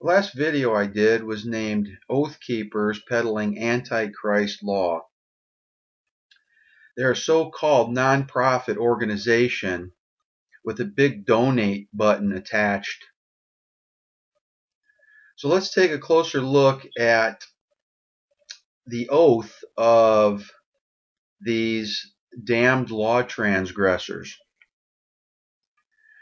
last video I did was named Oath Keepers Peddling Antichrist Law. They're a so-called non-profit organization with a big donate button attached. So let's take a closer look at the oath of these damned law transgressors.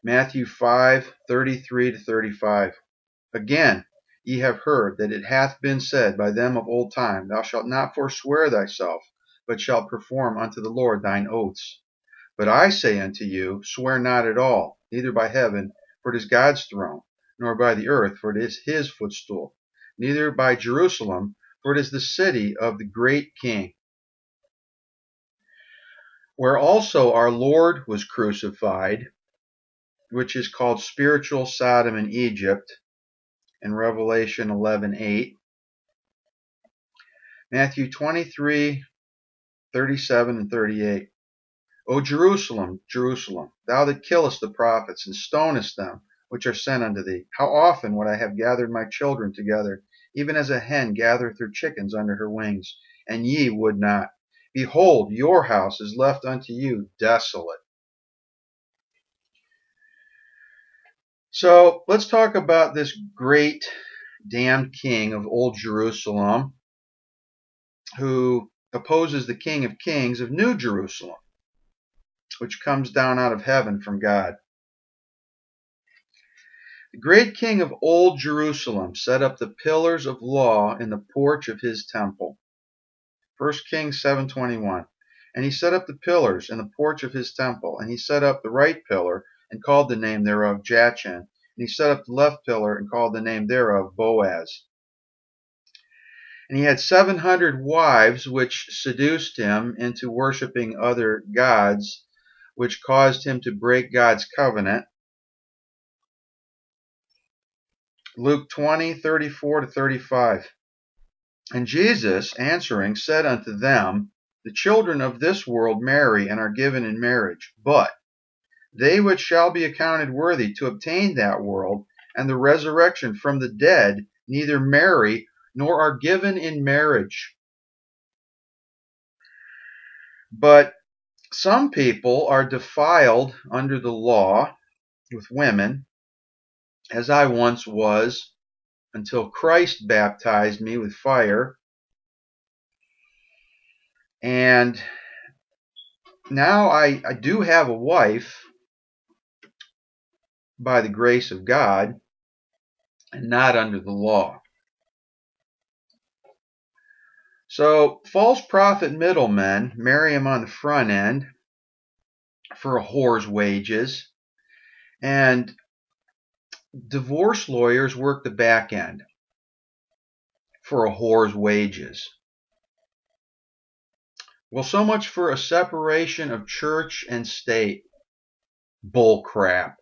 Matthew 5:33-35. Again, ye have heard that it hath been said by them of old time, Thou shalt not forswear thyself, but shalt perform unto the Lord thine oaths. But I say unto you, swear not at all, neither by heaven, for it is God's throne, nor by the earth, for it is his footstool, neither by Jerusalem, for it is the city of the great King, where also our Lord was crucified, which is called spiritual Sodom and Egypt, in Revelation 11:8. Matthew 23:37-38. O Jerusalem, Jerusalem, thou that killest the prophets, and stonest them which are sent unto thee, how often would I have gathered my children together, even as a hen gathereth her chickens under her wings, and ye would not. Behold, your house is left unto you desolate. So let's talk about this great damned king of old Jerusalem, who opposes the King of Kings of New Jerusalem, which comes down out of heaven from God. The great king of old Jerusalem set up the pillars of law in the porch of his temple. 1 Kings 7:21. And he set up the pillars in the porch of his temple, and he set up the right pillar, and called the name thereof Jachin, and he set up the left pillar, and called the name thereof Boaz. And he had 700 wives, which seduced him into worshiping other gods, which caused him to break God's covenant. Luke 20:34-35. And Jesus, answering, said unto them, The children of this world marry and are given in marriage, but they which shall be accounted worthy to obtain that world and the resurrection from the dead neither marry nor are given in marriage. But some people are defiled under the law with women, as I once was, until Christ baptized me with fire. And now I do have a wife by the grace of God, and not under the law. So false prophet middlemen marry him on the front end for a whore's wages, and divorce lawyers work the back end for a whore's wages. Well, so much for a separation of church and state. Bull crap.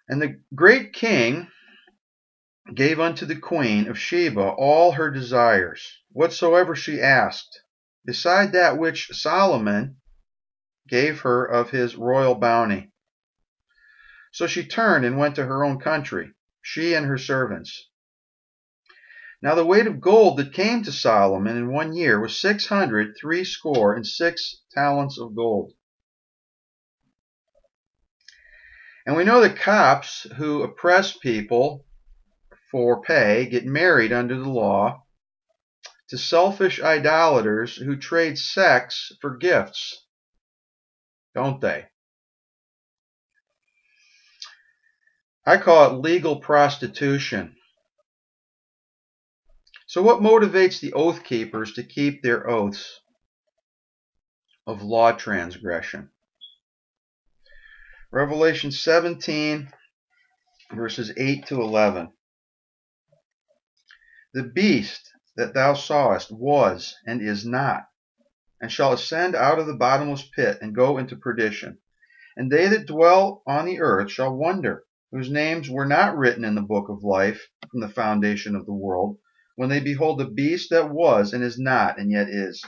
And the great king gave unto the queen of Sheba all her desires, whatsoever she asked, beside that which Solomon gave her of his royal bounty. So she turned and went to her own country, she and her servants. Now the weight of gold that came to Solomon in 1 year was 666 talents of gold. And we know that cops who oppress people for pay get married under the law to selfish idolaters who trade sex for gifts, don't they? I call it legal prostitution. So what motivates the oath keepers to keep their oaths of law transgression? Revelation 17, verses 8-11. The beast that thou sawest was and is not, and shall ascend out of the bottomless pit and go into perdition. And they that dwell on the earth shall wonder, whose names were not written in the book of life from the foundation of the world, when they behold the beast that was and is not and yet is.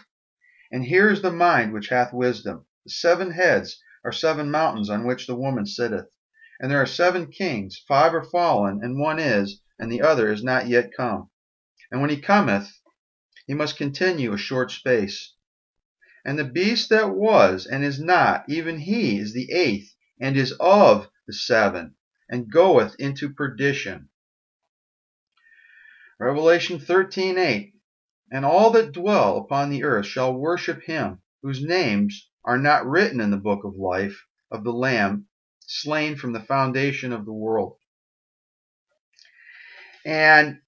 And here is the mind which hath wisdom. The 7 heads are 7 mountains on which the woman sitteth, And there are 7 kings, 5 are fallen, and one is, and the other is not yet come. And when he cometh, he must continue a short space. And the beast that was and is not, even he is the 8th, and is of the 7, and goeth into perdition. Revelation 13:8. And all that dwell upon the earth shall worship him, whose names are not written in the book of life of the Lamb, slain from the foundation of the world. And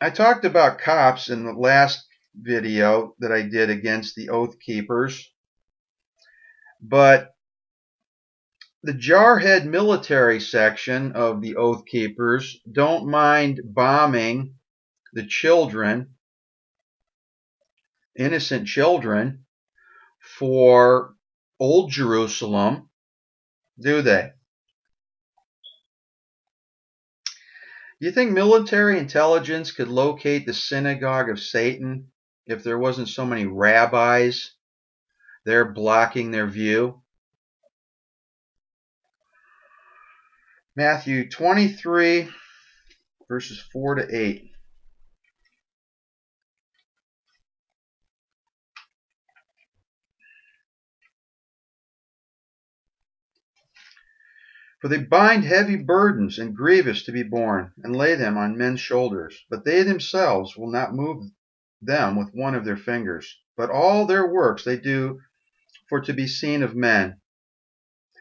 I talked about cops in the last video that I did against the Oath Keepers, but the Jarhead military section of the Oath Keepers don't mind bombing the children, innocent children, for Old Jerusalem, do they? Do you think military intelligence could locate the synagogue of Satan if there wasn't so many rabbis there blocking their view? Matthew 23, verses 4 to 8. For they bind heavy burdens and grievous to be borne, and lay them on men's shoulders. But they themselves will not move them with one of their fingers. But all their works they do for to be seen of men.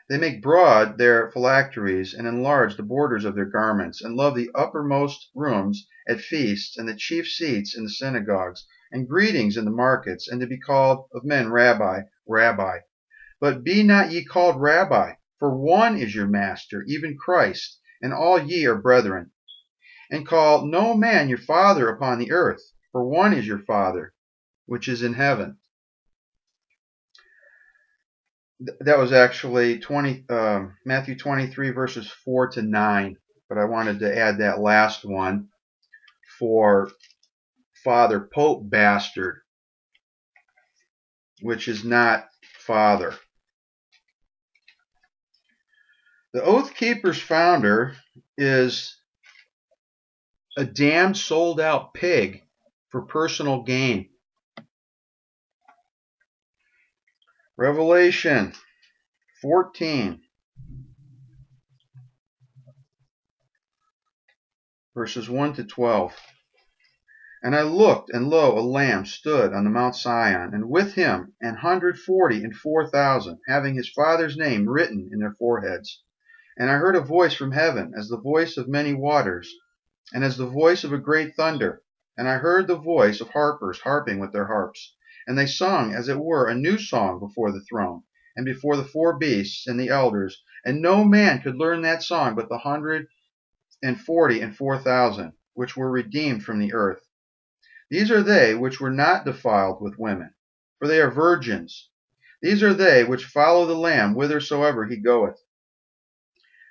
They make broad their phylacteries, and enlarge the borders of their garments, and love the uppermost rooms at feasts, and the chief seats in the synagogues, and greetings in the markets, and to be called of men, Rabbi, Rabbi. But be not ye called Rabbi, for one is your master, even Christ, and all ye are brethren. And call no man your father upon the earth, for one is your Father, which is in heaven. That was actually Matthew 23, verses 4 to 9. But I wanted to add that last one for Father Pope Bastard, which is not Father. The Oath Keepers founder is a damned sold-out pig for personal gain. Revelation 14, verses 1 to 12. And I looked, and lo, a Lamb stood on the Mount Sion, and with him 144,000, having his Father's name written in their foreheads. And I heard a voice from heaven, as the voice of many waters, and as the voice of a great thunder. And I heard the voice of harpers harping with their harps. And they sung, as it were, a new song before the throne, and before the 4 beasts and the elders. And no man could learn that song but the 144,000, which were redeemed from the earth. These are they which were not defiled with women, for they are virgins. These are they which follow the Lamb whithersoever he goeth.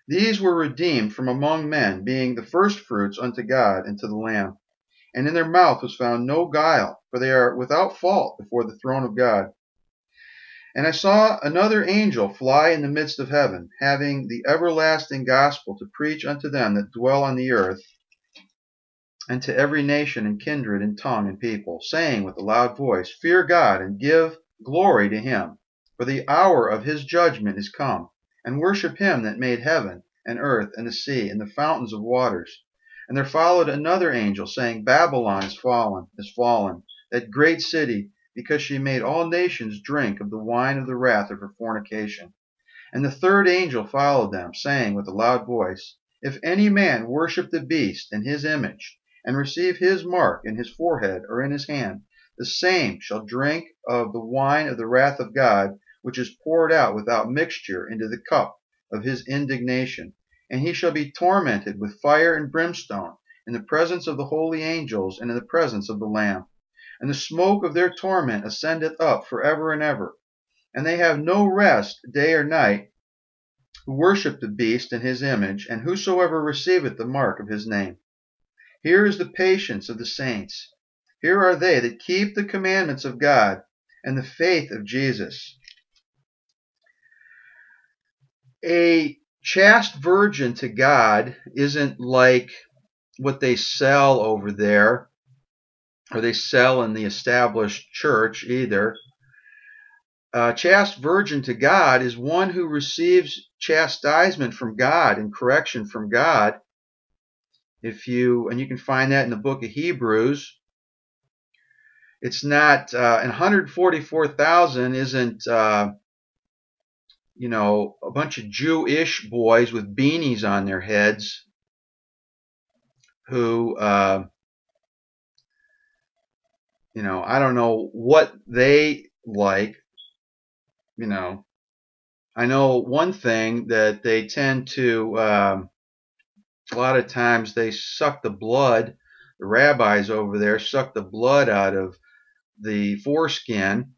These were redeemed from among men, being the firstfruits unto God and to the Lamb. And in their mouth was found no guile, for they are without fault before the throne of God. And I saw another angel fly in the midst of heaven, having the everlasting gospel to preach unto them that dwell on the earth, and to every nation and kindred and tongue and people, saying with a loud voice, Fear God, and give glory to him, for the hour of his judgment is come, and worship him that made heaven and earth and the sea and the fountains of waters. And there followed another angel, saying, Babylon is fallen, that great city, because she made all nations drink of the wine of the wrath of her fornication. And the third angel followed them, saying with a loud voice, If any man worship the beast and his image, and receive his mark in his forehead or in his hand, the same shall drink of the wine of the wrath of God, which is poured out without mixture into the cup of his indignation. And he shall be tormented with fire and brimstone in the presence of the holy angels and in the presence of the Lamb. And the smoke of their torment ascendeth up forever and ever. And they have no rest day or night, who worship the beast and his image, and whosoever receiveth the mark of his name. Here is the patience of the saints. Here are they that keep the commandments of God and the faith of Jesus. A chaste virgin to God isn't like what they sell over there, or they sell in the established church either. Chaste virgin to God is one who receives chastisement from God and correction from God. And you can find that in the book of Hebrews. It's not, and 144,000 isn't, a bunch of Jewish boys with beanies on their heads who, I don't know what they like. I know one thing, that they tend to, a lot of times they suck the blood, the rabbis over there suck the blood out of the foreskin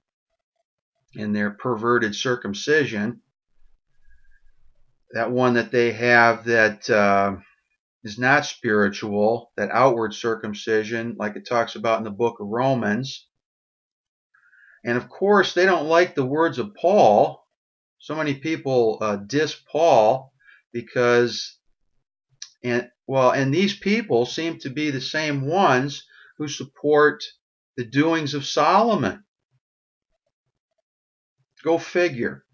in their perverted circumcision. That one that they have that is not spiritual, that outward circumcision, like it talks about in the book of Romans. And of course, they don't like the words of Paul. So many people diss Paul because, and these people seem to be the same ones who support the doings of Solomon. Go figure.